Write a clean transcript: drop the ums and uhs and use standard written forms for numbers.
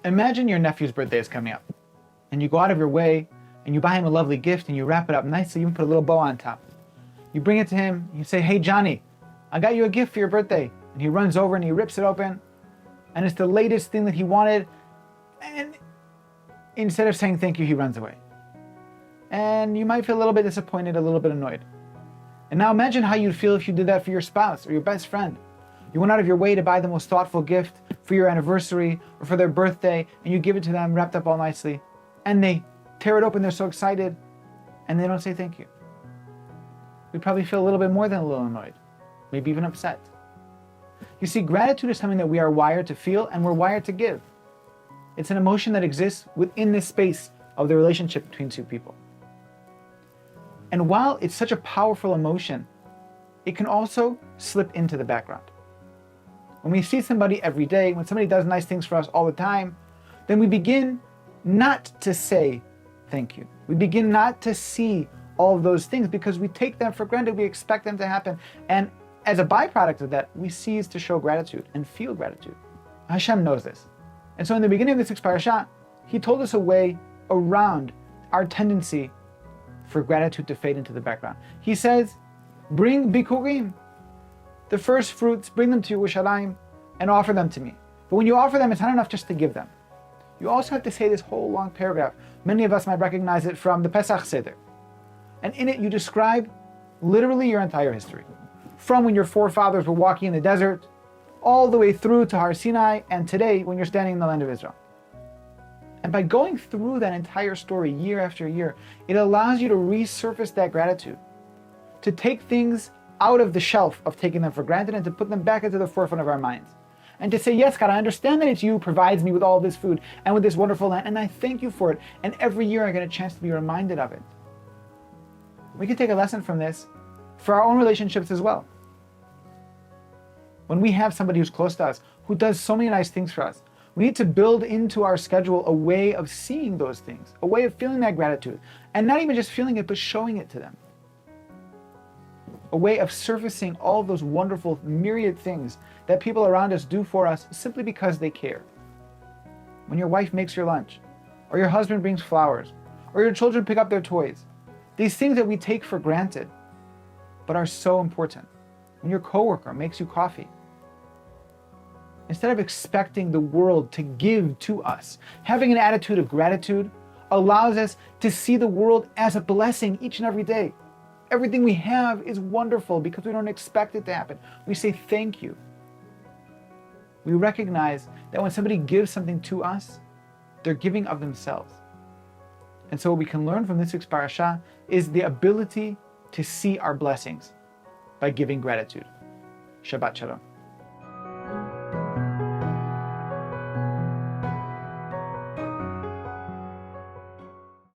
Imagine your nephew's birthday is coming up, and you go out of your way, and you buy him a lovely gift, and you wrap it up nicely, you even put a little bow on top. You bring it to him, you say, "Hey Johnny, I got you a gift for your birthday." And he runs over and he rips it open, and it's the latest thing that he wanted, and instead of saying thank you, he runs away. And you might feel a little bit disappointed, a little bit annoyed. And now imagine how you'd feel if you did that for your spouse or your best friend. You went out of your way to buy the most thoughtful gift for your anniversary or for their birthday, and you give it to them wrapped up all nicely, and they tear it open, they're so excited, and they don't say thank you. We'd probably feel a little bit more than a little annoyed, maybe even upset. You see, gratitude is something that we are wired to feel and we're wired to give. It's an emotion that exists within this space of the relationship between two people. And while it's such a powerful emotion, it can also slip into the background. When we see somebody every day, when somebody does nice things for us all the time, then we begin not to say thank you. We begin not to see all of those things because we take them for granted, we expect them to happen. And as a byproduct of that, we cease to show gratitude and feel gratitude. Hashem knows this. And so in the beginning of this sixth parasha, he told us a way around our tendency for gratitude to fade into the background. He says, bring bikurim, the first fruits, bring them to Yerushalayim and offer them to me. But when you offer them, it's not enough just to give them. You also have to say this whole long paragraph. Many of us might recognize it from the Pesach Seder. And in it you describe literally your entire history. From when your forefathers were walking in the desert, all the way through to Har Sinai, and today when you're standing in the land of Israel. And by going through that entire story year after year, it allows you to resurface that gratitude, to take things out of the shelf of taking them for granted and to put them back into the forefront of our minds. And to say, yes, God, I understand that it's you who provides me with all this food and with this wonderful land, and I thank you for it. And every year I get a chance to be reminded of it. We can take a lesson from this for our own relationships as well. When we have somebody who's close to us, who does so many nice things for us, we need to build into our schedule a way of seeing those things, a way of feeling that gratitude, and not even just feeling it, but showing it to them. A way of surfacing all of those wonderful myriad things that people around us do for us simply because they care. When your wife makes your lunch, or your husband brings flowers, or your children pick up their toys, these things that we take for granted, but are so important. When your coworker makes you coffee, instead of expecting the world to give to us, having an attitude of gratitude allows us to see the world as a blessing each and every day. Everything we have is wonderful because we don't expect it to happen. We say thank you. We recognize that when somebody gives something to us, they're giving of themselves. And so what we can learn from this week's parasha is the ability to see our blessings by giving gratitude. Shabbat shalom.